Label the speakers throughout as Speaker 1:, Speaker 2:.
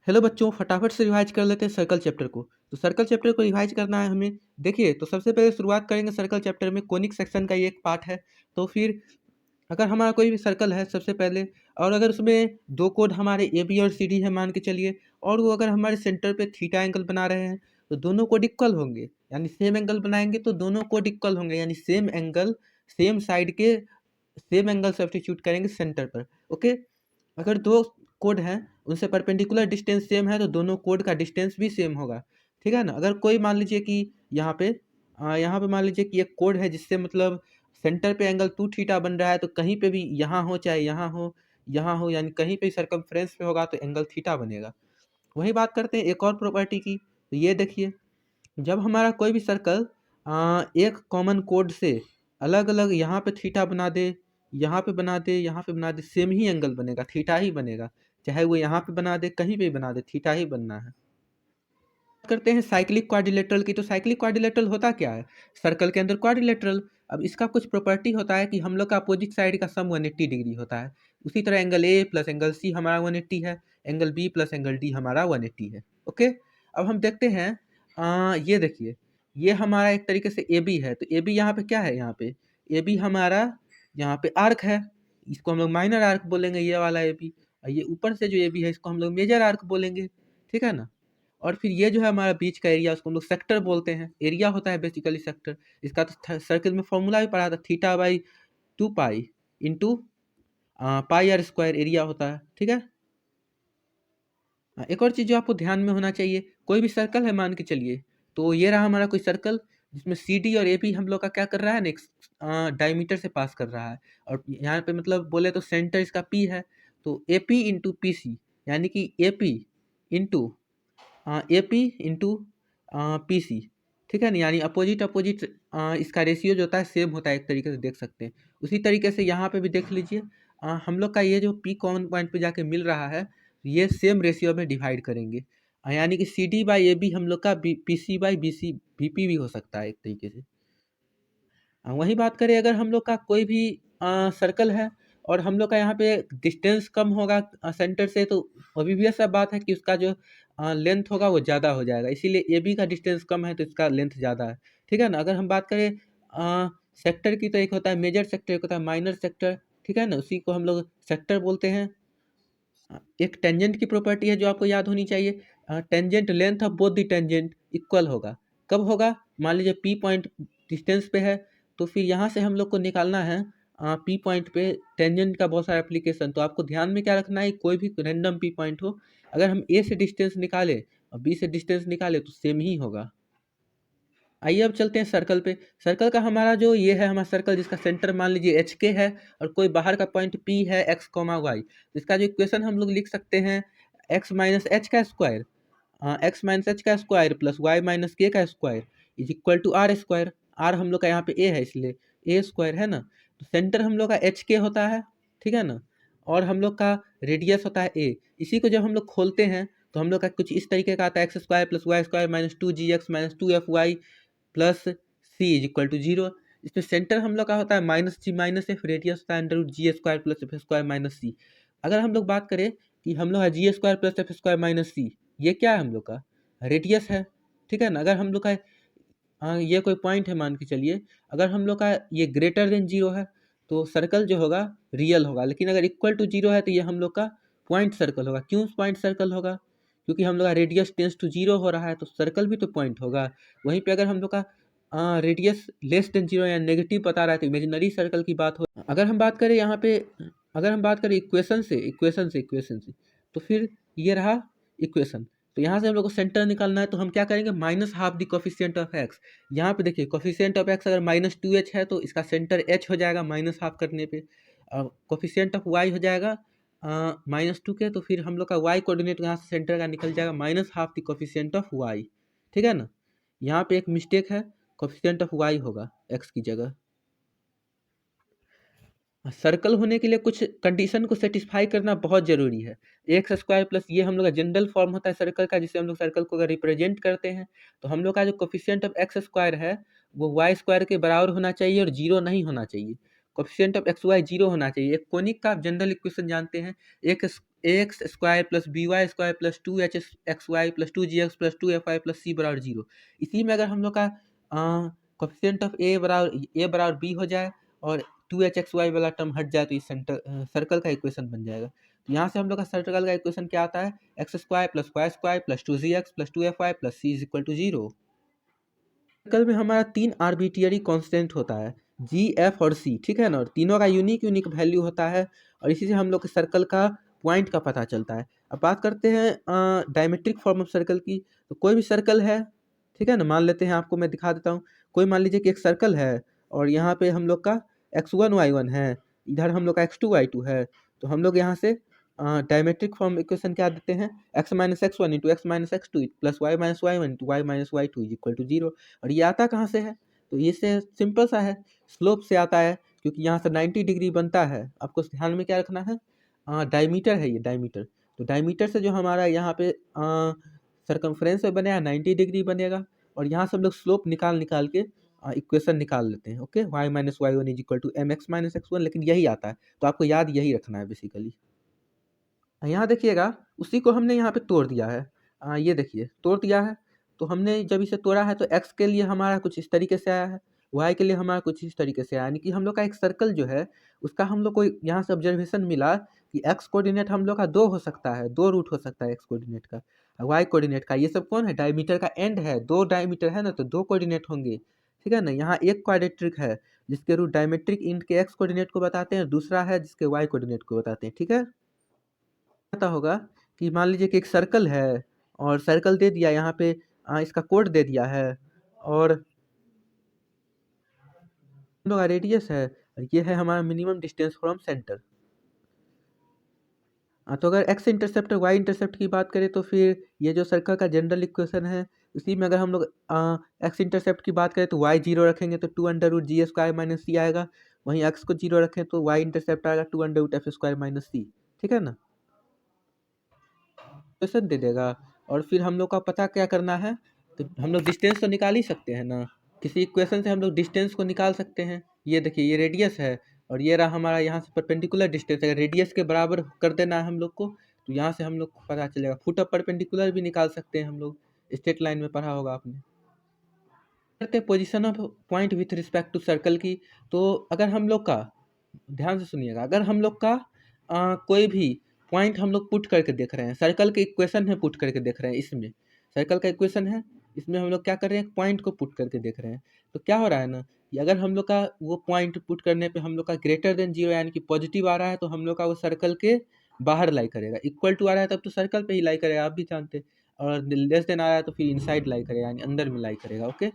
Speaker 1: Hello बच्चों, फटाफट से रिवाइज कर लेते हैं सर्कल चैप्टर को। तो सर्कल चैप्टर को रिवाइज करना है हमें। देखिए, तो सबसे पहले शुरुआत करेंगे सर्कल चैप्टर में कोनिक सेक्शन का ये एक पार्ट है। तो फिर अगर हमारा कोई भी सर्कल है सबसे पहले, और अगर उसमें दो कोड हमारे ए बी और सी डी है मान के चलिए, और वो अगर हमारे सेंटर पे थीटा एंगल बना रहे हैं तो दोनों कोड इक्वल होंगे, यानी सेम एंगल बनाएंगे तो दोनों कोड इक्वल होंगे, यानी सेम एंगल सेम साइड के सेम एंगल सब्स्टिट्यूट करेंगे सेंटर पर। ओके। अगर दो कोड हैं उनसे परपेंडिकुलर डिस्टेंस सेम है तो दोनों कोड का डिस्टेंस भी सेम होगा। ठीक है ना। अगर कोई मान लीजिए कि यहाँ पे मान लीजिए कि एक कोड है जिससे मतलब सेंटर पे एंगल 2 थीटा बन रहा है, तो कहीं पे भी यहाँ हो चाहे यहाँ हो, यानी कहीं पे सरकमफ्रेंस पे होगा तो एंगल थीटा बनेगा। वही बात करते हैं एक और प्रॉपर्टी की। तो ये देखिए, जब हमारा कोई भी सर्कल एक कॉमन कोड से अलग अलग यहाँ पे थीटा बना दे, यहाँ पे बना दे, यहाँ पे बना दे, सेम ही एंगल बनेगा, थीटा ही बनेगा। चाहे वो यहाँ पे बना दे, कहीं पे भी बना दे, थीटा ही बनना है। करते हैं साइक्लिक क्वाड्रिलेटरल की। तो साइक्लिक क्वाड्रिलेटरल होता क्या है? सर्कल के अंदर क्वाड्रिलेटरल। अब इसका कुछ प्रॉपर्टी होता है कि हम लोग का अपोजिट साइड का सम 180 डिग्री होता है। उसी तरह angle A plus angle C हमारा 180 है, angle B plus angle D हमारा 180 है। ओके। अब हम देखते हैं, ये देखिए, ये हमारा एक तरीके से ए बी है। तो ए बी यहाँ पे क्या है? यहाँ पे ए बी हमारा यहाँ पे आर्क है, इसको हम लोग माइनर आर्क बोलेंगे, ये वाला ए बी। ये ऊपर से जो ए बी है इसको हम लोग मेजर आर्क बोलेंगे। ठीक है ना। और फिर ये जो है हमारा बीच का एरिया, उसको हम लोग सेक्टर बोलते हैं। एरिया होता है बेसिकली सेक्टर। इसका तो सर्किल में फॉर्मूला भी पढ़ा था, theta by 2 pi into pi R square area होता है। ठीक है। एक और चीज़ जो आपको ध्यान में होना चाहिए, कोई भी सर्कल है मान के चलिए, तो ये रहा हमारा कोई सर्कल जिसमें सी डी और ए पी हम लोग का क्या कर रहा है, नेक्स्ट डायमीटर से पास कर रहा है। और यहाँ पे मतलब बोले तो सेंटर इसका पी है, तो A P into P C, यानी कि A P into A P into P C. ठीक है ना। यानी अपोजिट अपोजिट इसका रेशियो जो होता है सेम होता है, एक तरीके से देख सकते हैं। उसी तरीके से यहाँ पे भी देख लीजिए, हम लोग का ये जो पी कॉमन पॉइंट पे जाके मिल रहा है, ये सेम रेशियो में डिवाइड करेंगे। यानी कि C D by A B हम लोग का P C by B C B P भी हो सकता है एक तरीके से। वही बात करें, अगर हम लोग का कोई भी सर्कल है और हम लोग का यहाँ पे डिस्टेंस कम होगा सेंटर से, तो ऑब्वियस सा बात है कि उसका जो लेंथ होगा वो ज़्यादा हो जाएगा। इसीलिए ए बी का डिस्टेंस कम है तो इसका लेंथ ज़्यादा है। ठीक है ना। अगर हम बात करें सेक्टर की, तो एक होता है मेजर सेक्टर, एक होता है माइनर सेक्टर। ठीक है ना। उसी को हम लोग सेक्टर बोलते हैं। एक टेंजेंट की प्रॉपर्टी है जो आपको याद होनी चाहिए, tangent length of both the tangent equal होगा। कब होगा? मान लीजिए पी पॉइंट डिस्टेंस पे है, तो फिर यहाँ से हम लोग को निकालना है पी पॉइंट पे टेंजेंट का बहुत सारा एप्लीकेशन। तो आपको ध्यान में क्या रखना है, कोई भी रैंडम पी पॉइंट हो, अगर हम ए से डिस्टेंस निकाले और बी से डिस्टेंस निकाले तो सेम ही होगा। आइए अब चलते हैं सर्कल पे। सर्कल का हमारा जो ये है, हमारा सर्कल जिसका सेंटर मान लीजिए एच के है और कोई बाहर का पॉइंट पी है एक्स कॉमा वाई, तो इसका जो इक्वेशन हम लोग लिख सकते हैं, एक्स माइनस एच का स्क्वायर, एक्स माइनस एच का square plus Y minus K का square is equal to are square. R हम लोग का यहाँ पे ए है इसलिए ए स्क्वायर है ना। तो सेंटर हम लोग का एच के होता है। ठीक है ना। और हम लोग का रेडियस होता है ए। इसी को जब हम लोग खोलते हैं तो हम लोग का कुछ इस तरीके का आता है, x square plus Y square minus 2 g x minus 2 f Y plus C is equal to zero. इसमें सेंटर हम लोग का होता है minus g minus f, radius होता है under root g square plus f square minus c. अगर हम लोग बात करें कि हम लोग है g square plus f square minus c, ये क्या है? हम लोग का रेडियस है। ठीक है ना। अगर हम लोग का ये कोई पॉइंट है मान के चलिए, अगर हम लोग का ये ग्रेटर देन जीरो है तो सर्कल जो होगा रियल होगा, लेकिन अगर इक्वल टू जीरो है तो ये हम लोग का पॉइंट सर्कल होगा। क्यों पॉइंट सर्कल होगा? क्योंकि हम लोग का रेडियस टेंस टू जीरो हो रहा है तो सर्कल भी तो पॉइंट होगा। वहीं पे अगर हम लोग का रेडियस लेस देन जीरो या नेगेटिव बता रहा है तो इमेजिनरी सर्कल की बात हो। अगर हम बात करें यहाँ पे, अगर हम बात करें इक्वेशन से, तो फिर ये रहा इक्वेशन। तो यहाँ से हम लोग को सेंटर निकालना है, तो हम क्या करेंगे, minus half the coefficient of x. यहाँ पे देखिए कोफिशिएंट ऑफ एक्स अगर माइनस 2h है तो इसका सेंटर h हो जाएगा माइनस हाफ करने पे। कोफिशिएंट ऑफ y हो जाएगा -2 के, तो फिर हम लोग का y कोऑर्डिनेट यहाँ से सेंटर का निकल जाएगा minus half the coefficient of y। ठीक है ना। यहाँ पे एक मिस्टेक है, कोफिशिएंट ऑफ y होगा x की जगह। सर्कल होने के लिए कुछ कंडीशन को सेटिस्फाई करना बहुत जरूरी है। एक्स स्क्वायर प्लस ये हम लोग का जनरल फॉर्म होता है सर्कल का, जिससे हम लोग सर्कल को अगर रिप्रेजेंट करते हैं तो हम लोग का जो कोफिशिएंट ऑफ एक्स स्क्वायर है वो वाई स्क्वायर के बराबर होना चाहिए और जीरो नहीं होना चाहिए। Coefficient of X Y zero होना चाहिए। एक कोनिक का आप जनरल इक्वेशन जानते हैं, x square plus b y square plus two h x y plus two जी x plus two F Y plus c बराबर जीरो। इसी में अगर हम लोग का कोफिशिएंट ऑफ ए बराबर बी हो जाए और टू एच एक्स वाई वाला टर्म हट जाए तो इस सर्कल का इक्वेशन बन जाएगा। तो यहाँ से हम लोग का सर्कल का इक्वेशन क्या आता है, x square plus Y square plus two ji x plus two F Y plus C is equal to zero. Circle में हमारा तीन आर्बिट्रियरी कांस्टेंट होता है, जी एफ और सी, ठीक है ना, और तीनों का यूनिक यूनिक वैल्यू होता है और इसी से हम लोग के सर्कल का पॉइंट का पता चलता है। अब बात करते हैं डायमेट्रिक फॉर्म ऑफ सर्कल की। तो कोई भी सर्कल है, ठीक है ना, मान लेते हैं, आपको मैं दिखा देता हूँ। कोई मान लीजिए कि एक सर्कल है और यहाँ पे हम लोग का x1 y1 है, इधर हम लोग का x2 y2 है। तो हम लोग यहाँ से डायमेट्रिक फॉर्म इक्वेशन क्या देते हैं, x minus x one into X minus X two plus Y minus Y one into Y minus Y two is equal to zero. और ये आता कहाँ से है, तो ये से सिंपल सा है, स्लोप से आता है, क्योंकि यहाँ से 90 डिग्री बनता है। आपको ध्यान में क्या रखना है, डायमीटर है ये, डायमीटर। तो डायमीटर से जो हमारा यहाँ पे सरकमफ्रेंस में बनेगा 90 डिग्री बनेगा और यहाँ से हम लोग स्लोप निकाल निकाल के इक्वेशन निकाल लेते हैं। Okay, y minus Y one is equal to M x minus x one, लेकिन यही आता है, तो आपको याद यही रखना है बेसिकली। यहाँ देखिएगा, उसी को हमने यहाँ पे तोड़ दिया है, ये देखिए तोड़ दिया है। तो हमने जब इसे तोड़ा है तो x के लिए हमारा कुछ इस तरीके से आया है, y के लिए हमारा कुछ इस तरीके से आया, यानी कि हम लोग का एक सर्कल जो है उसका हम लोग को यहाँ से ऑब्जर्वेशन मिला कि x कोऑर्डिनेट हम लोग का दो हो सकता है, दो रूट हो सकता है x कोऑर्डिनेट का, y कोऑर्डिनेट का। ये सब कौन है, डायमीटर का एंड है, दो डायमीटर है ना, तो दो कोऑर्डिनेट होंगे, ठीक है ना। यहाँ एक क्वाड्रेटिक है जिसके रूट डायमेट्रिक एंड के x कोऑर्डिनेट को बताते हैं, दूसरा है जिसके y कोऑर्डिनेट को बताते हैं, ठीक है। पता होगा कि मान लीजिए कि एक सर्कल है और सर्कल दे दिया यहाँ पे, इसका कोड दे दिया है और हम लोग का रेडियस है और ये है हमारा मिनिमम डिस्टेंस फ्रॉम सेंटर। तो अगर एक्स इंटरसेप्ट और वाई इंटरसेप्ट की बात करें तो फिर ये जो सर्कल का जनरल इक्वेशन है, उसी में अगर हम लोग एक्स इंटरसेप्ट की बात करें तो वाई जीरो रखेंगे तो two under root g square minus c आएगा, वहीं एक्स को जीरो रखें तो वाई इंटरसेप्ट आएगा two under root f square minus c, ठीक है ना, क्वेश्चन दे देगा। और फिर हम लोग का पता क्या करना है, तो हम लोग डिस्टेंस तो निकाल ही सकते हैं ना, किसी इक्वेशन से हम लोग डिस्टेंस को निकाल सकते हैं। ये देखिए, ये रेडियस है और ये रहा हमारा यहाँ से परपेंडिकुलर डिस्टेंस, अगर रेडियस के बराबर कर देना है हम लोग को तो यहाँ से हम लोग को पता चलेगा। फुट ऑफ परपेंडिकुलर भी निकाल सकते हैं हम लोग, स्ट्रेट लाइन में पढ़ा होगा आपने। करते हैं position of point with respect to circle की। तो अगर हम लोग का, ध्यान से सुनिएगा, अगर हम लोग का कोई भी पॉइंट हम लोग पुट करके देख रहे हैं, सर्कल के इक्वेशन है पुट करके देख रहे हैं, इसमें सर्कल का इक्वेशन है, इसमें हम लोग क्या कर रहे हैं, पॉइंट को पुट करके देख रहे हैं। तो क्या हो रहा है ना कि अगर हम लोग का वो पॉइंट पुट करने पे हम लोग का ग्रेटर देन जीरो यानी कि पॉजिटिव आ रहा है तो हम लोग का वो सर्कल के बाहर लाई करेगा, इक्वल टू आ रहा है तब तो सर्कल पे ही लाई करेगा, आप भी जानते हैं, और लेस देन आ रहा है तो फिर इनसाइड लाई करेगा, यानी अंदर में लाई करेगा। ओके,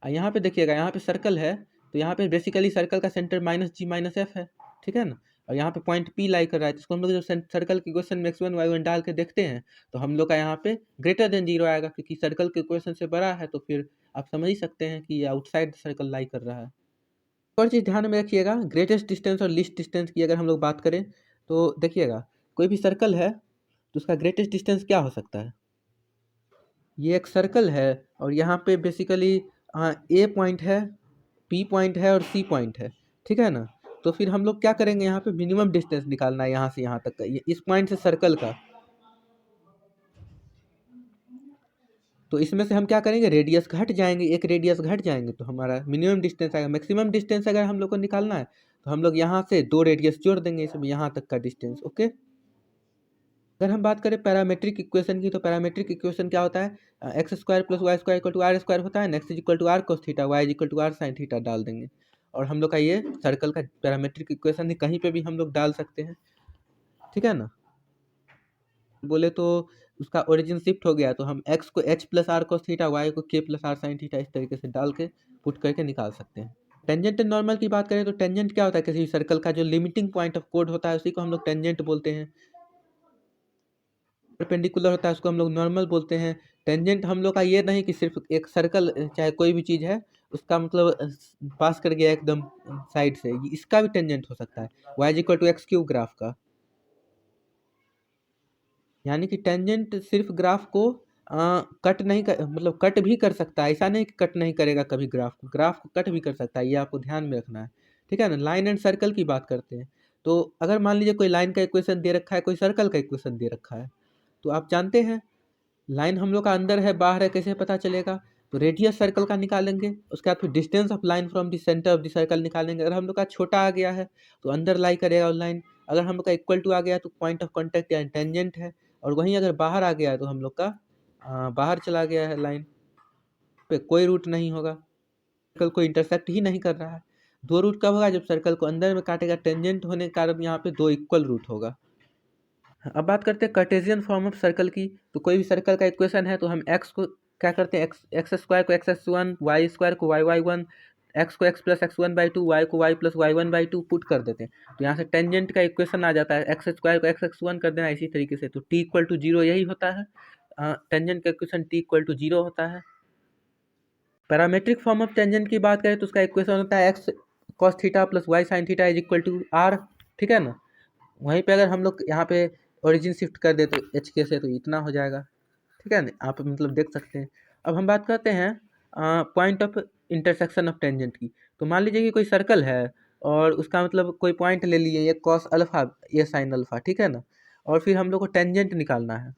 Speaker 1: यहाँ पे देखिएगा, यहाँ पे सर्कल है तो यहाँ पे बेसिकली सर्कल का centre minus g minus F है, ठीक है ना, और यहाँ पे पॉइंट पी लाई कर रहा है, तो इसको हम लोग जब सर्कल के इक्वेशन में x1 y1 डाल के देखते हैं तो हम लोग का यहाँ पे ग्रेटर देन जीरो आएगा, क्योंकि सर्कल के इक्वेशन से बड़ा है, तो फिर आप समझ ही सकते हैं कि ये आउटसाइड सर्कल लाई कर रहा है। और चीज़ ध्यान में रखिएगा, ग्रेटेस्ट डिस्टेंस और लीस्ट डिस्टेंस की अगर हम लोग बात करें तो देखिएगा, कोई भी सर्कल है तो उसका ग्रेटेस्ट डिस्टेंस क्या हो सकता है, ये एक सर्कल है और यहाँ पे बेसिकली ए पॉइंट है, पी पॉइंट है और सी पॉइंट है, ठीक है ना। तो फिर हम लोग क्या करेंगे, यहाँ पे मिनिमम डिस्टेंस निकालना है यहाँ से यहाँ तक का, ये इस पॉइंट से सर्कल का। तो इसमें से हम क्या करेंगे, रेडियस घट जाएंगे, एक रेडियस घट जाएंगे तो हमारा मिनिमम डिस्टेंस आएगा। मैक्सिमम डिस्टेंस अगर हम लोग को निकालना है तो हम लोग यहाँ से दो रेडियस जोड़ देंगे इसमें, यहाँ तक का डिस्टेंस। ओके, अगर हम बात करें पैरामेट्रिक इक्वेशन की, तो पैरामेट्रिक इक्वेशन क्या होता है, x square plus Y square equal to are square होता है, x is equal to r cos theta, y is equal to r sine theta डाल देंगे और हम लोग का ये सर्कल का पैरामेट्रिक इक्वेशन है, कहीं पे भी हम लोग डाल सकते हैं, ठीक है ना। बोले तो उसका ओरिजिन शिफ्ट हो गया तो हम एक्स को h plus r cos theta, y को k plus are sine theta, इस तरीके से डाल के पुट करके निकाल सकते हैं। टेंजेंट एंड नॉर्मल की बात करें तो टेंजेंट क्या होता है, किसी भी सर्कल का जो लिमिटिंग पॉइंट ऑफ कोड होता है उसी को हम लोग टेंजेंट बोलते हैं। परपेंडिकुलर होता है उसको हम लोग नॉर्मल बोलते हैं। टेंजेंट हम लोग का ये नहीं कि सिर्फ एक सर्कल चाहे कोई भी चीज़ है उसका मतलब पास कर गया एकदम साइड से, इसका भी टेंजेंट हो सकता है, y equal to x cube graph का। यानी कि टेंजेंट सिर्फ ग्राफ को कट नहीं कर, मतलब कट भी कर सकता है, ऐसा नहीं कि कट नहीं करेगा कभी ग्राफ को कट भी कर सकता है, ये आपको ध्यान में रखना है, ठीक है ना, लाइन एंड सर्कल की बात करते हैं। तो अगर मान लीजिए कोई लाइन का इक्वेशन दे रखा है, कोई सर्कल का इक्वेशन दे रखा है, तो आप जानते हैं लाइन हम लोग का अंदर है बाहर है कैसे पता चलेगा? तो रेडियस सर्कल का निकालेंगे, उसके बाद फिर distance of line from the centre of the circle निकालेंगे। अगर हम लोग का छोटा आ गया है तो अंदर लाई करेगा वो लाइन, अगर हम लोग का इक्वल टू आ गया तो पॉइंट ऑफ कॉन्टैक्ट या टेंजेंट है, और वहीं अगर बाहर आ गया है तो हम लोग का बाहर चला गया है लाइन, पे कोई रूट नहीं होगा, सर्कल को इंटरसेक्ट ही नहीं कर रहा है। दो रूट कब होगा? जब सर्कल को अंदर में काटेगा, टेंजेंट होने के कारण यहाँ पे दो इक्वल रूट होगा। अब बात करते हैं कार्टेशियन फॉर्म ऑफ सर्कल की। तो कोई भी सर्कल का इक्वेशन है तो हम एक्स को क्या करते हैं, एक्स एक्स स्क्वायर को एक्स वन, वाई स्क्वायर को वाई वाई वन, एक्स को x plus x one by two, y को y plus y one by two put कर देते हैं। तो यहाँ से टेंजेंट का इक्वेशन आ जाता है, एक्स स्क्वायर को एक्स एक्स वन कर देना इसी तरीके से। तो टी इक्वल टू जीरो यही होता है, टेंजेंट का equation t equal to zero होता है। पैरामेट्रिक फॉर्म ऑफ टेंजेंट की बात करें तो उसका इक्वेशन होता है x cos theta plus y sine theta is equal to r, ठीक है ना। वहीं पे अगर हम लोग यहाँ पे ओरिजिन शिफ्ट कर दे तो एच के से तो इतना हो जाएगा, ठीक है ना, आप मतलब देख सकते हैं। अब हम बात करते हैं point of intersection of tangent की। तो मान लीजिए कि कोई सर्कल है और उसका मतलब कोई पॉइंट ले लिए, ये कॉस अल्फा ये साइन अल्फा, ठीक है ना, और फिर हम लोग को टेंजेंट निकालना है,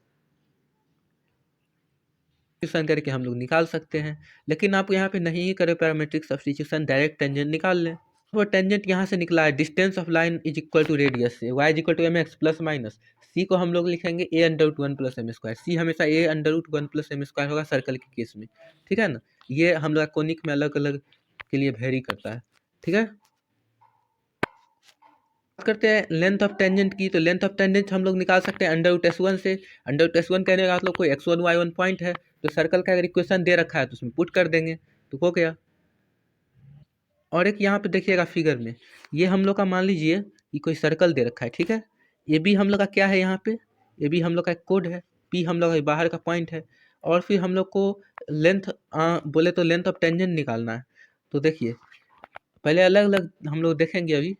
Speaker 1: सब्स्टिट्यूशन करके हम लोग निकाल सकते हैं। लेकिन आप यहाँ पे नहीं करें पैरामेट्रिक सब्स्टिट्यूशन, डायरेक्ट टेंजेंट निकाल लें। वो टेंजेंट यहाँ से निकला है, distance of line is equal to radius से, Y is equal to M X plus minus, C को हम लोग लिखेंगे a under root one plus M square. C हमेशा a under root one plus M square होगा circle के case में, ठीक है ना। ये हम लोग कोनिक में अलग अलग के लिए वेरी करता है, ठीक है। बात करते हैं लेंथ ऑफ टेंजेंट की। तो लेंथ ऑफ टेंजेंट हम लोग निकाल सकते हैं अंडर रूट एस वन से। अंडर रूट एस वन कहने का मतलब कोई x one y one point है, तो सर्कल का अगर इक्वेशन दे रखा है तो उसमें पुट कर देंगे तो हो गया। और एक यहाँ पे देखिएगा फिगर में, ये हम लोग का मान लीजिए कि कोई सर्कल दे रखा है, ठीक है। ये भी हम लोग का क्या है यहाँ पे, ये भी हम लोग का एक कोड है, पी हम लोग का बाहर का पॉइंट है। और फिर हम लोग को लेंथ बोले तो लेंथ ऑफ टेंजेंट निकालना है। तो देखिए पहले अलग अलग हम लोग देखेंगे अभी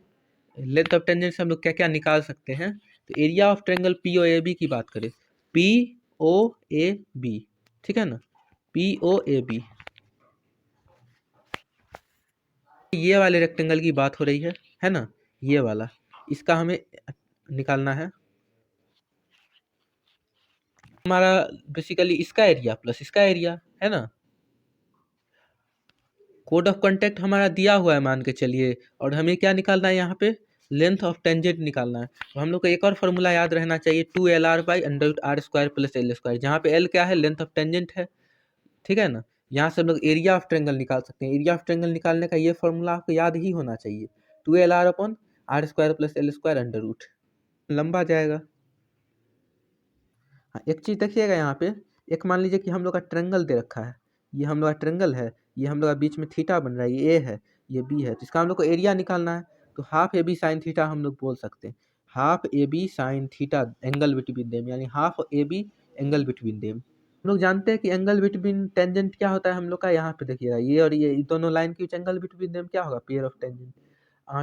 Speaker 1: लेंथ ऑफ टेंजेंट से हम लोग क्या क्या निकाल सकते हैं। तो area of triangle p o a b की बात करें, पी ओ ए बी, ठीक है ना, पी ओ ए बी, ये वाले रेक्टेंगल की बात हो रही है ना, ये वाला, इसका हमें निकालना है। हमारा बेसिकली इसका एरिया प्लस इसका एरिया है ना। कोड ऑफ कॉन्टैक्ट हमारा दिया हुआ है मान के चलिए, और हमें क्या निकालना है यहाँ पे, लेंथ ऑफ टेंजेंट निकालना है। तो हम लोग को एक और फॉर्मूला याद रहना चाहिए, two l r by under root r square plus l square, जहाँ पे एल क्या है, लेंथ ऑफ टेंजेंट है, ठीक है ना। यहाँ से हम लोग एरिया ऑफ ट्रायंगल निकाल सकते हैं। एरिया ऑफ ट्रायंगल निकालने का ये फॉर्मूला आपको याद ही होना चाहिए, two l r upon r square plus l square under root, लंबा जाएगा। हाँ एक चीज़ देखिएगा यहाँ पे, एक मान लीजिए कि हम लोग का ट्रायंगल दे रखा है, ये हम लोग का ट्रायंगल है, ये हम लोग का बीच में थीटा बन रहा है, ये ए है ये बी है, तो इसका हम लोग को एरिया निकालना है। तो half a b sine theta हम लोग बोल सकते हैं, half a b sine theta angle between them, यानी half a b angle between them. हम लोग जानते हैं कि एंगल बिटवीन टेंजेंट क्या होता है हम लोग का, यहाँ पे देखिएगा ये और ये दोनों लाइन के बीच एंगल बिटवीन देम क्या होगा, pair of tangent,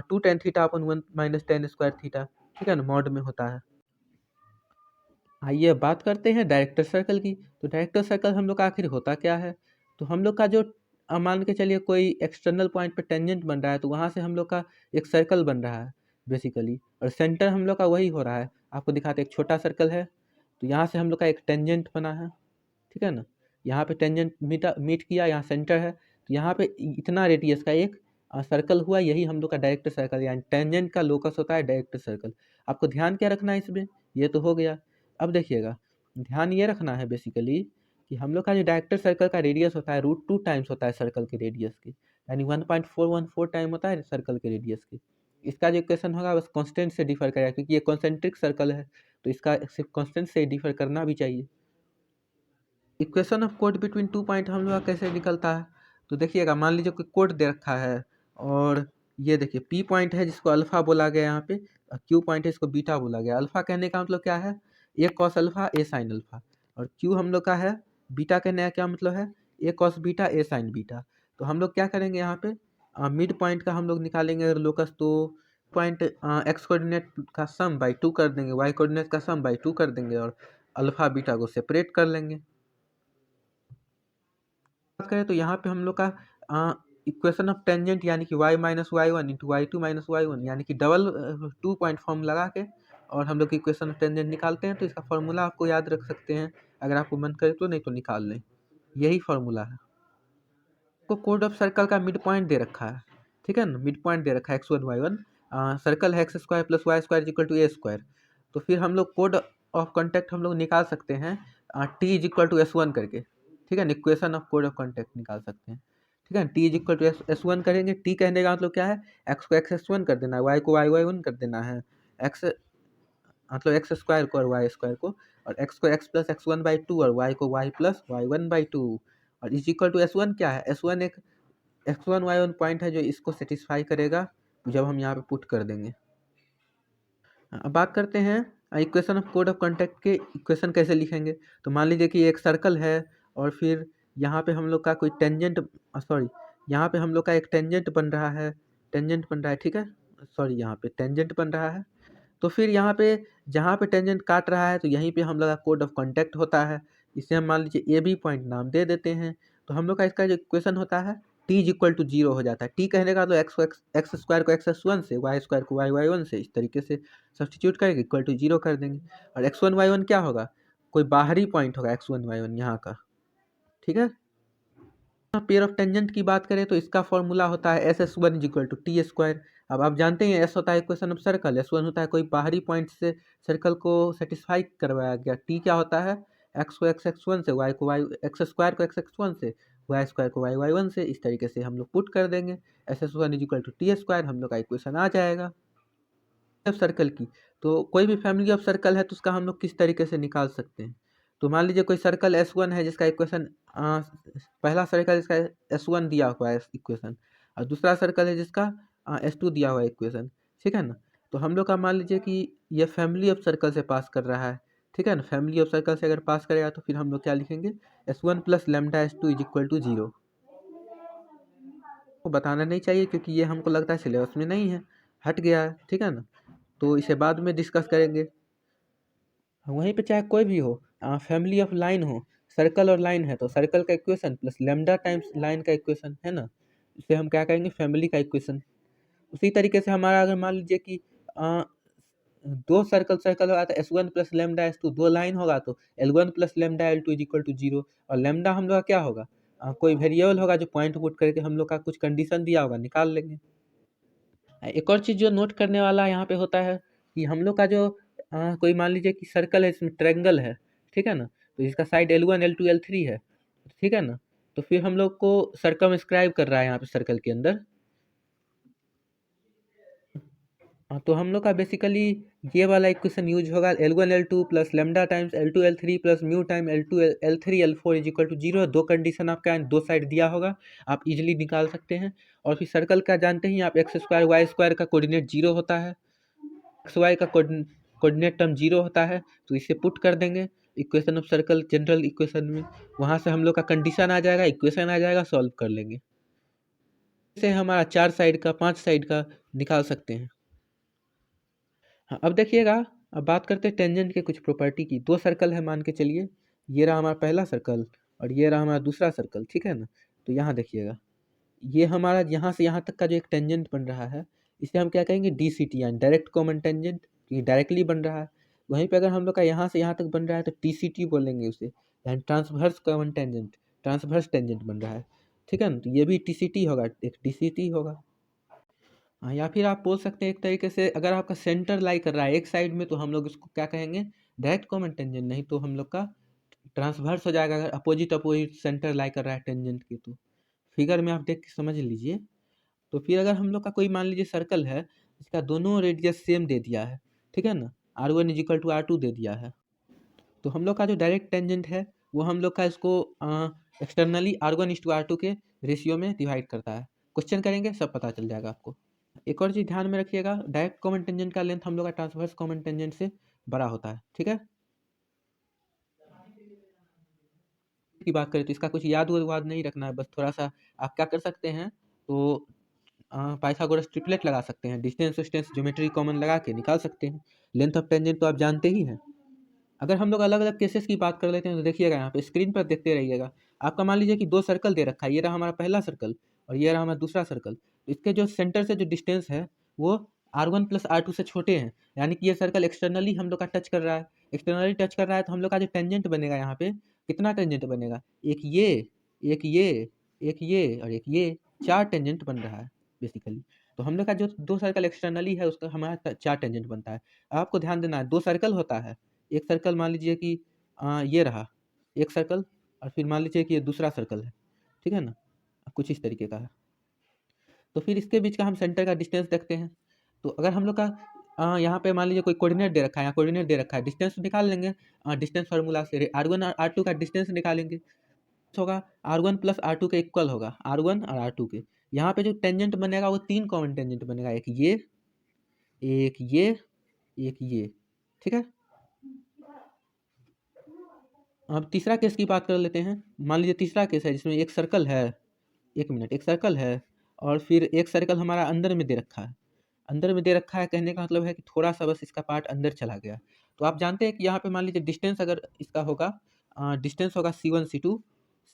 Speaker 1: two tan theta upon one minus tan square theta, ठीक है ना, मॉड में होता है। आइए अब बात करते हैं डायरेक्टर सर्कल की। तो डायरेक्टर सर्कल हम लोग का आखिर होता क्या है। तो हम लोग का जो मान के चलिए कोई एक्सटर्नल पॉइंट पे टेंजेंट बन रहा है, तो वहाँ से हम लोग का एक सर्कल बन रहा है बेसिकली, और सेंटर हम लोग का वही हो रहा है। आपको दिखाते एक छोटा सर्कल है, तो यहाँ से हम लोग का एक टेंजेंट बना है, ठीक है ना। यहाँ पे टेंजेंट मीट किया, यहाँ सेंटर है, तो यहाँ पे इतना रेडियस का एक सर्कल हुआ, यही हम लोग का डायरेक्टर सर्कल, यानी टेंजेंट का लोकस होता है डायरेक्टर सर्कल। आपको ध्यान क्या रखना है इसमें, ये तो हो गया। अब देखिएगा ध्यान ये रखना है बेसिकली कि हम लोग का जो डायरेक्टर सर्कल का रेडियस होता है रूट टू टाइम्स होता है सर्कल के रेडियस के, यानी 1.414 टाइम होता है सर्कल के रेडियस के। इसका जो इक्वेशन होगा बस कांस्टेंट से डिफर करेगा, क्योंकि ये कॉन्सेंट्रिक सर्कल है, तो इसका सिर्फ कांस्टेंट से डिफर करना भी चाहिए। Equation of code between two point हम लोग का कैसे निकलता है। तो देखिएगा मान लीजिए कोई कोड दे रखा है, और ये देखिए पी पॉइंट है जिसको अल्फा बोला गया यहाँ पे, और क्यू पॉइंट है इसको बीटा बोला गया। अल्फा कहने का मतलब क्या है, a cos alpha A sine alpha, और क्यू हम लोग का है, बीटा कहने का क्या मतलब है, a cos beta a sine beta. तो हम लोग क्या करेंगे यहाँ पे, मिड पॉइंट का हम लोग निकालेंगे अगर लोकस, तो पॉइंट एक्स कोऑर्डिनेट का सम बाई टू कर देंगे, वाई कोऑर्डिनेट का सम बाई टू कर देंगे, और अल्फा बीटा को सेपरेट कर लेंगे। बात करें तो यहाँ पे हम लोग का इक्वेशन ऑफ टेंजेंट यानी कि y minus Y one into y two minus Y one, यानी कि डबल 2 पॉइंट फॉर्म लगा के और हम लोग इक्वेशन ऑफ टेंजेंट निकालते हैं। तो इसका फॉर्मूला आपको याद रख सकते हैं, अगर आपको मन करे तो, नहीं तो निकाल लें, यही फॉर्मूला है। को कोड ऑफ सर्कल का मिड पॉइंट दे रखा है, ठीक है ना, मिड पॉइंट दे रखा है x1 y1, सर्कल है x square plus Y square equal to a square. तो फिर हम लोग कोड ऑफ कॉन्टैक्ट हम लोग निकाल सकते हैं t is equal to S1 करके, ठीक है ना, equation of code of contact निकाल सकते हैं, ठीक है। t is equal to S1 करेंगे, t कहने का मतलब क्या है, x को x1 कर देना है, y को y1 कर देना है, x मतलब एक्स स्क्वायर को और वाई स्क्वायर को, और x को x plus x1 by two और y को y plus y1 by two, और इज इक्वल टू S1 क्या है, S1 एक x1 y1 पॉइंट है जो इसको सेटिस्फाई करेगा जब हम यहाँ पे पुट कर देंगे। अब बात करते हैं equation of code of contact के इक्वेशन कैसे लिखेंगे। तो मान लीजिए कि एक सर्कल है और फिर यहाँ पे हम लोग का कोई टेंजेंट, सॉरी यहाँ पे हम लोग का एक टेंजेंट बन रहा है, टेंजेंट बन रहा है, ठीक है, सॉरी यहाँ पे टेंजेंट बन रहा है। तो फिर यहाँ पे जहाँ पे टेंजेंट काट रहा है तो यहीं पे हम लोग का कोड ऑफ कॉन्टैक्ट होता है। इसे हम मान लीजिए ए बी पॉइंट नाम दे देते हैं। तो हम लोग का इसका जो इक्वेशन होता है t is equal to zero हो जाता है। t कहने का तो एक्स स्क्वायर को x1 से, वाई स्क्वायर को y1 से, इस तरीके से सब्सटीट्यूट करके इक्वल टू जीरो कर देंगे। और x1 y1 क्या होगा, कोई बाहरी पॉइंट होगा x1 y1 यहाँ का, ठीक है। पेयर ऑफ टेंजेंट की बात करें तो इसका फॉर्मूला होता है SS1 is equal to t square. अब आप जानते हैं S होता है इक्वेशन ऑफ सर्कल, S1 होता है कोई बाहरी पॉइंट से सर्कल को सेटिस्फाई करवाया गया, T क्या होता है, x को x1 से, y को y, एक्स स्क्वायर को x1 से, वाई स्क्वायर को y1 से, इस तरीके से हम लोग पुट कर देंगे। SS1 is equal to t square हम लोग का इक्वेशन आ जाएगा। ऑफ सर्कल की, तो कोई भी फैमिली ऑफ सर्कल है तो उसका हम लोग किस तरीके से निकाल सकते हैं। तो मान लीजिए कोई सर्कल S1 है जिसका इक्वेशन, पहला सर्कल जिसका S1 दिया हुआ है इक्वेशन, और दूसरा सर्कल है जिसका S2 दिया हुआ है इक्वेशन, ठीक है ना। तो हम लोग का मान लीजिए कि ये फैमिली ऑफ सर्कल से पास कर रहा है, ठीक है ना, फैमिली ऑफ सर्कल से अगर पास करेगा तो फिर हम लोग क्या लिखेंगे, S1 plus lambda S2 is equal to zero. को बताना नहीं चाहिए क्योंकि ये हमको लगता है सिलेबस में नहीं है, हट गया है, ठीक है ना, तो इसे बाद में डिस्कस करेंगे। वहीं पे चाहे कोई भी हो, फैमिली ऑफ लाइन हो, सर्कल और लाइन है तो सर्कल का equation plus lambda times line का इक्वेशन है ना, इसे हम क्या कहेंगे, फैमिली का इक्वेशन। उसी तरीके से हमारा अगर मान लीजिए कि दो सर्कल होगा तो S1 प्लस लेमडा S2, दो लाइन होगा तो L1 plus lambda L2 is equal to zero. और लेमडा हम लोग का क्या होगा, कोई वेरिएबल होगा जो पॉइंट पुट करके हम लोग का कुछ कंडीशन दिया होगा निकाल लेंगे। एक और चीज़ जो नोट करने वाला यहाँ पे होता है कि हम लोग का जो कोई मान लीजिए कि सर्कल है, इसमें ट्रायंगल है, ठीक है ना, तो इसका साइड L1 L2 L3 है, ठीक है ना। तो फिर हम लोग को सर्कमस्क्राइब कर रहा है यहाँ पे सर्कल के अंदर। तो हम लोग का बेसिकली ये वाला इक्वेशन यूज होगा, L1 L2 plus lambda times L2 L3 plus mu time L2 L3 L4 is equal to zero. दो कंडीशन आपका दो साइड दिया होगा, आप इजीली निकाल सकते हैं। और फिर सर्कल का जानते ही आप एक्स स्क्वायर वाई स्क्वायर का कोऑर्डिनेट जीरो होता है, एक्स वाई का कोऑर्डिनेट टर्म जीरो होता है, तो इसे पुट कर देंगे equation of circle general equation में, वहाँ से हम लोग का कंडीशन आ जाएगा, इक्वेशन आ जाएगा, सॉल्व कर लेंगे। इसे हमारा 4 साइड का 5 साइड का निकाल सकते हैं। हाँ, अब देखिएगा, अब बात करते हैं टेंजेंट के कुछ प्रॉपर्टी की। दो सर्कल है मान के चलिए, ये रहा हमारा पहला सर्कल और ये रहा हमारा दूसरा सर्कल, ठीक है ना। तो यहाँ देखिएगा, ये हमारा यहाँ से यहाँ तक का जो एक टेंजेंट बन रहा है, इसे हम क्या कहेंगे, डी सी टी, यानी डायरेक्ट कॉमन टेंजेंट, ये डायरेक्टली बन रहा है। वहीं पे अगर हम लोग का यहाँ से यहाँ तक बन रहा है तो टी सी टी बोलेंगे उसे, यानी transverse common tangent, transverse tangent बन रहा है, ठीक है ना। तो ये भी टी सी टी होगा, एक डी सी टी होगा। हाँ, या फिर आप बोल सकते हैं एक तरीके से, अगर आपका सेंटर लाई कर रहा है एक साइड में तो हम लोग इसको क्या कहेंगे, डायरेक्ट कॉमन टेंजेंट, नहीं तो हम लोग का ट्रांसवर्स हो जाएगा अगर अपोजिट अपोजिट सेंटर लाई कर रहा है टेंजेंट के। तो फिगर में आप देख के समझ लीजिए। तो फिर अगर हम लोग का कोई मान लीजिए सर्कल है, इसका दोनों रेडियस सेम दे दिया है, ठीक है ना, R1 is equal to R2 दे दिया है, तो हम लोग का जो डायरेक्ट टेंजेंट है वो हम लोग का इसको एक्सटर्नली R1:R2 के रेशियो में डिवाइड करता है। क्वेश्चन करेंगे सब पता चल जाएगा आपको। एक और चीज़ ध्यान में रखिएगा, डायरेक्ट कॉमन टेंजेंट का लेंथ हम लोग का ट्रांसवर्स कॉमन टेंजेंट से बड़ा होता है, ठीक है। की बात करें तो इसका कुछ याद वाद नहीं रखना है, बस थोड़ा सा आप क्या कर सकते हैं, तो पाइथागोरस ट्रिपलेट लगा सकते हैं, डिस्टेंस डिस्टेंस ज्योमेट्री कॉमन लगा के निकाल सकते हैं। लेंथ ऑफ टेंजेंट तो आप जानते ही हैं। अगर हम लोग अलग अलग केसेस की बात कर लेते हैं तो देखिएगा यहाँ पे स्क्रीन पर देखते रहिएगा। आपका मान लीजिए कि दो सर्कल दे रखा है, ये रहा हमारा पहला सर्कल और ये रहा हमारा दूसरा सर्कल। तो इसके जो सेंटर से जो डिस्टेंस है वो R1 प्लस R2 से छोटे हैं, यानी कि ये सर्कल एक्सटर्नली हम लोग का टच कर रहा है। एक्सटर्नली टच कर रहा है तो हम लोग का जो टेंजेंट बनेगा यहाँ पे, कितना टेंजेंट बनेगा, एक ये, एक ये, एक ये और एक ये, 4 टेंजेंट बन रहा है बेसिकली। तो हम लोग का जो दो सर्कल एक्सटर्नली है उसका हमारा 4 टेंजेंट बनता है। आपको ध्यान देना है, दो सर्कल होता है, एक सर्कल मान लीजिए कि ये रहा एक सर्कल, और फिर मान लीजिए कि ये दूसरा सर्कल है, ठीक है ना, कुछ इस तरीके का है। तो फिर इसके बीच का हम सेंटर का डिस्टेंस देखते हैं। तो अगर हम लोग का यहाँ पे मान लीजिए कोई कोऑर्डिनेट दे रखा है, यहाँ कोऑर्डिनेट दे रखा है, डिस्टेंस निकाल लेंगे डिस्टेंस फार्मूला से। R1 और R2 का डिस्टेंस निकालेंगे, होगा R1 प्लस R2 के इक्वल होगा, R1 और R2 के। यहाँ पे जो टेंजेंट बनेगा वो 3 कॉमन टेंजेंट बनेगा, एक ये, एक ये, एक ये, ठीक है। अब तीसरा केस की बात कर लेते हैं। मान लीजिए तीसरा केस है जिसमें एक सर्कल है, एक मिनट, एक सर्कल है और फिर एक सर्कल हमारा अंदर में दे रखा है। अंदर में दे रखा है कहने का मतलब है कि थोड़ा सा बस इसका पार्ट अंदर चला गया। तो आप जानते हैं कि यहाँ पे मान लीजिए डिस्टेंस अगर इसका होगा, डिस्टेंस होगा C1 C2,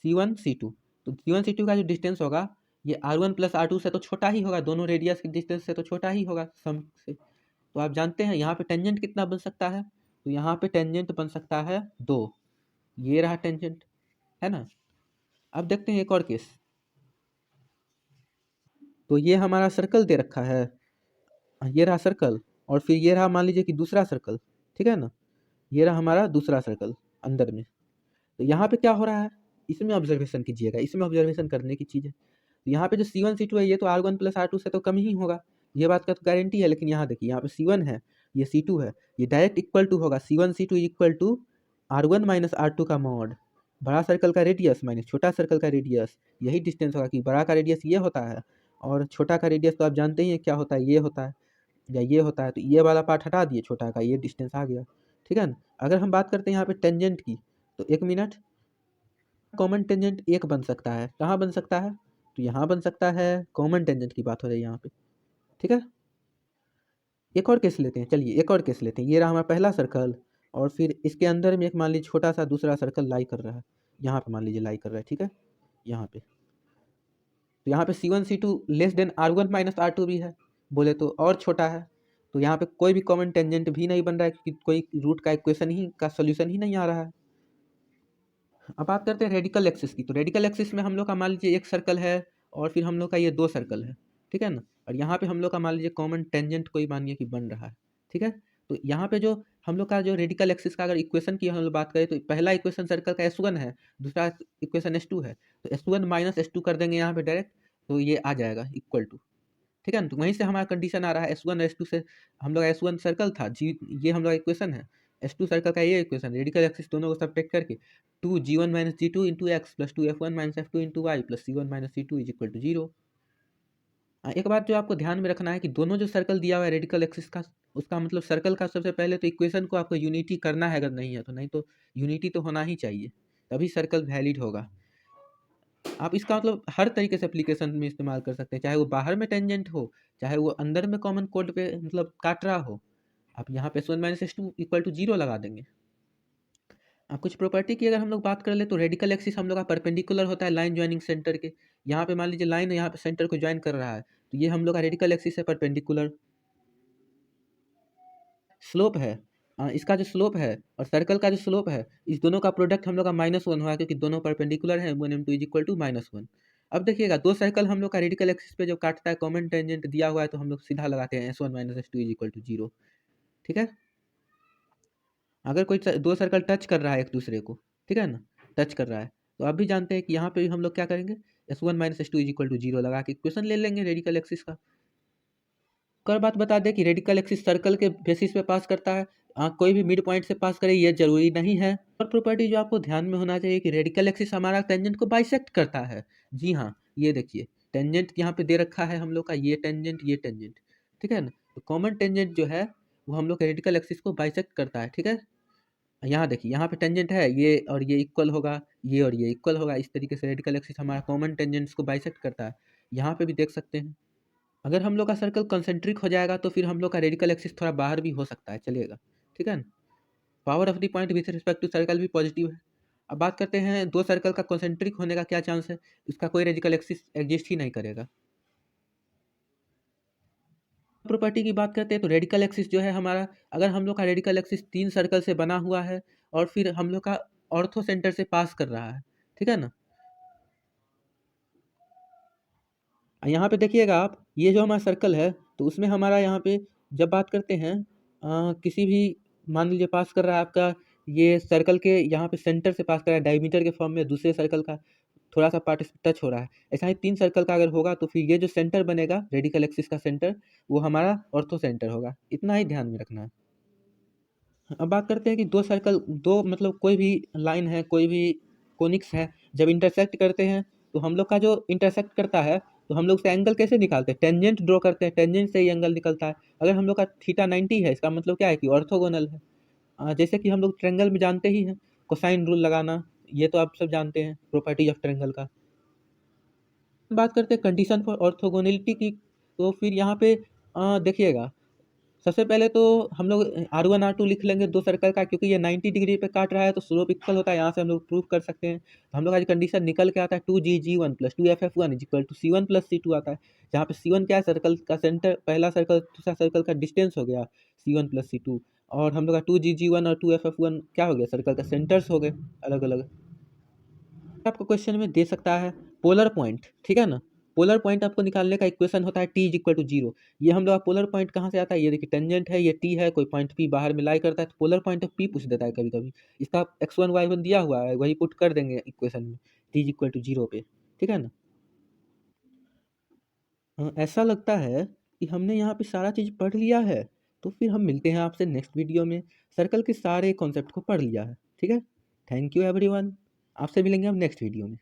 Speaker 1: C1 C2। तो C1 C2 का जो डिस्टेंस होगा ये R1 प्लस R2 से तो छोटा ही होगा, दोनों रेडियस के डिस्टेंस से तो छोटा ही होगा सम से। तो आप जानते हैं यहाँ पे टेंजेंट कितना बन सकता है, तो यहाँ पे टेंजेंट बन सकता है 2, ये रहा टेंजेंट, है ना। अब देखते हैं एक और केस। तो ये हमारा सर्कल दे रखा है, ये रहा सर्कल, और फिर ये रहा मान लीजिए कि दूसरा सर्कल, ठीक है ना, ये रहा हमारा दूसरा सर्कल अंदर में। तो यहाँ पे क्या हो रहा है, इसमें ऑब्जर्वेशन कीजिएगा, इसमें ऑब्जर्वेशन करने की चीज़ है। तो यहाँ पे जो C1 C2 है ये तो R1 प्लस R2 से तो कम ही होगा, ये बात का तो गारंटी है। लेकिन यहाँ देखिए, यहाँ पे C1 है, ये C2 है, ये डायरेक्ट इक्वल टू होगा, C1 C2 equal to R1 minus R2 का मॉड, बड़ा सर्कल का रेडियस माइनस छोटा सर्कल का रेडियस, यही डिस्टेंस होगा कि बड़ा का रेडियस ये होता है और छोटा का रेडियस तो आप जानते ही हैं क्या होता है, ये होता है या ये होता है। तो ये वाला पार्ट हटा दिए छोटा का, ये डिस्टेंस आ गया, ठीक है ना। अगर हम बात करते हैं यहाँ पे टेंजेंट की, तो एक मिनट, कॉमन टेंजेंट एक बन सकता है, कहाँ बन सकता है, तो यहाँ बन सकता है, कॉमन टेंजेंट की बात हो रही है यहाँ पे, ठीक है। एक और केस लेते हैं, चलिए एक और केस लेते हैं। ये रहा हमारा पहला सर्कल और फिर इसके अंदर में एक मान लीजिए छोटा सा दूसरा सर्कल लाई कर रहा है, यहाँ पे मान लीजिए लाई कर रहा है, ठीक है, यहाँ पे। तो यहाँ पे C1 C2 less than R1 minus R2 भी है, बोले तो और छोटा है। तो यहाँ पे कोई भी कॉमन टेंजेंट भी नहीं बन रहा है क्योंकि कोई रूट का इक्वेशन ही का सोल्यूशन ही नहीं आ रहा है। अब बात करते हैं रेडिकल एक्सिस की। तो रेडिकल एक्सिस में हम लोग का मान लीजिए एक सर्कल है और फिर हम लोग का ये दो सर्कल है, ठीक है ना। और यहाँ पे हम लोग का मान लीजिए कॉमन टेंजेंट कोई मानिए कि बन रहा है, ठीक है। तो यहाँ पे जो हम लोग का जो रेडिकल एक्सिस का अगर इक्वेशन की हम लोग बात करें तो पहला इक्वेशन सर्कल का S1 है, दूसरा इक्वेशन S2 है। तो S1 माइनस S2 कर देंगे यहाँ पे डायरेक्ट, तो ये आ जाएगा इक्वल टू, ठीक है ना। तो वहीं से हमारा कंडीशन आ रहा है S1 S2 से, हम लोग S1 सर्कल था जी, ये हम लोग इक्वेशन है, S2 सर्कल का ये इक्वेशन, रेडिकल एक्सिस दोनों को सब्ट्रैक्ट करके 2G1 minus G2 into x plus 2F1 minus F2 into y plus C1 minus C2 is equal to 0। एक बात जो आपको ध्यान में रखना है कि दोनों जो सर्कल दिया हुआ है रेडिकल एक्सिस का, उसका मतलब सर्कल का सबसे पहले तो इक्वेशन को आपको यूनिटी करना है, अगर नहीं है तो, नहीं तो यूनिटी तो होना ही चाहिए, तभी सर्कल वैलिड होगा। आप इसका मतलब हर तरीके से एप्लीकेशन में इस्तेमाल कर सकते हैं, चाहे वो बाहर में टेंजेंट हो, चाहे वो अंदर में कॉमन कोड पे मतलब काट रहा हो, आप यहाँ पे S1 minus S2 equal to 0 लगा देंगे। अब कुछ प्रॉपर्टी की अगर हम लोग बात कर ले तो रेडिकल एक्सिस हम लोग का परपेंडिकुलर होता है लाइन ज्वाइनिंग सेंटर के। यहाँ पे मान लीजिए लाइन यहाँ पे सेंटर को ज्वाइन कर रहा है, तो ये हम लोग का रेडिकल एक्सिस है परपेंडिकुलर। स्लोप है, इसका जो स्लोप है और सर्कल का जो स्लोप है, इस दोनों का प्रोडक्ट हम लोग का -1 हुआ क्योंकि दोनों परपेंडिकुलर है, 1m2 इज इक्वल टू -1। अब देखिएगा दो सर्कल हम लोग का रेडिकल एक्सिस पे जो काटता है, कॉमन टेंजेंट दिया हुआ है तो हम लोग सीधा लगाते हैं S1 minus S2 is equal to 0, ठीक है। अगर कोई दो सर्कल टच कर रहा है एक दूसरे को, ठीक है ना, टच कर रहा है, तो आप भी जानते हैं कि यहाँ पे भी हम लोग क्या करेंगे, S1 minus S2 is equal to 0 लगा के इक्वेशन ले लेंगे रेडिकल एक्सिस का। एक और बात बता दें कि रेडिकल एक्सिस सर्कल के बेसिस पे पास करता है, कोई भी मिड पॉइंट से पास करे ये जरूरी नहीं है। और प्रॉपर्टी जो आपको ध्यान में होना चाहिए कि रेडिकल एक्सिस हमारा टेंजेंट को बाइसेक्ट करता है। जी हाँ, ये देखिए टेंजेंट यहाँ पे दे रखा है हम लोग का, ये टेंजेंट, ये टेंजेंट, ठीक है ना। तो कॉमन टेंजेंट जो है वो हम लोग का रेडिकल एक्सिस को बाइसेक्ट करता है, ठीक है। यहाँ देखिए यहाँ पे टेंजेंट है ये और ये इक्वल होगा, ये और ये इक्वल होगा, इस तरीके से रेडिकल एक्सिस हमारा कॉमन टेंजेंट्स को बाइसेक्ट करता है। यहाँ पे भी देख सकते हैं। अगर हम लोग का सर्कल कंसेंट्रिक हो जाएगा तो फिर हम लोग का रेडिकल एक्सिस थोड़ा बाहर भी हो सकता है, चलेगा, ठीक है ना। Power of the point with respect to circle भी पॉजिटिव है। अब बात करते हैं दो सर्कल का कॉन्सेंट्रिक होने का क्या चांस है। इसका कोई रेडिकल एक्सिस एग्जिस्ट ही नहीं करेगा। प्रॉपर्टी की बात करते हैं तो रेडिकल एक्सिस जो है हमारा, अगर हम लोग का रेडिकल एक्सिस 3 सर्कल से बना हुआ है और फिर हम लोग का ऑर्थो सेंटर से पास कर रहा है, ठीक है ना। यहाँ पे देखिएगा आप, ये जो हमारा सर्कल है तो उसमें हमारा यहाँ पे जब बात करते हैं किसी भी, मान लीजिए पास कर रहा है आपका ये सर्कल के यहाँ पे सेंटर से पास कर रहा है डायमीटर के फॉर्म में, दूसरे सर्कल का थोड़ा सा पार्ट टच हो रहा है। ऐसा ही 3 सर्कल का अगर होगा तो फिर ये जो सेंटर बनेगा रेडिकल एक्सिस का सेंटर, वो हमारा ऑर्थो सेंटर होगा। इतना ही ध्यान में रखना है। अब बात करते हैं कि दो सर्कल, दो मतलब कोई भी लाइन है, कोई भी कोनिक्स है, जब इंटरसेक्ट करते हैं तो हम लोग का जो इंटरसेक्ट करता है तो हम लोग से एंगल कैसे निकालते हैं, टेंजेंट ड्रॉ करते हैं, टेंजेंट से ही एंगल निकलता है। अगर हम लोग का थीटा 90 है, इसका मतलब क्या है कि ऑर्थोगोनल है। जैसे कि हम लोग ट्रायंगल में जानते ही हैं कोसाइन रूल लगाना, ये तो आप सब जानते हैं प्रॉपर्टी ऑफ ट्रायंगल का। बात करते हैं कंडीशन फॉर ऑर्थोगोनलिटी की, तो फिर यहाँ पे देखिएगा, सबसे पहले तो हम लोग R1 R2 लिख लेंगे दो सर्कल का, क्योंकि ये 90 डिग्री पे काट रहा है तो स्लोप इक्वल होता है, यहाँ से हम लोग प्रूव कर सकते हैं। तो हम लोग का जो कंडीशन निकल के आता है 2GG1 plus 2FF1 is equal to C1 plus C2 आता है, जहाँ पे C1 क्या है, सर्कल का सेंटर, पहला सर्कल दूसरा सर्कल का डिस्टेंस हो गया C1 प्लस C2, और हम लोग का 2GG1 और 2FF1 क्या हो गया, सर्कल का सेंटर्स हो गए अलग अलग। आपको क्वेश्चन में दे सकता है पोलर पॉइंट, ठीक है ना। पोलर पॉइंट आपको निकालने का इक्वेशन होता है t इज इक्वल टू 0। ये हम लोग का पोलर पॉइंट कहाँ से आता है, ये देखिए टेंजेंट है, ये t है, कोई पॉइंट p बाहर में लाई करता है तो पोलर पॉइंट ऑफ p पूछ देता है कभी कभी। इसका x1 y1 दिया हुआ है, वही पुट कर देंगे इक्वेशन में t इज इक्वल टू 0 पे, ठीक है ना। ऐसा लगता है कि हमने यहाँ पे सारा चीज़ पढ़ लिया है, तो फिर हम मिलते हैं आपसे नेक्स्ट वीडियो में। सर्कल के सारे कॉन्सेप्ट को पढ़ लिया है, ठीक है। थैंक यू एवरीवन, आपसे मिलेंगे हम नेक्स्ट वीडियो में।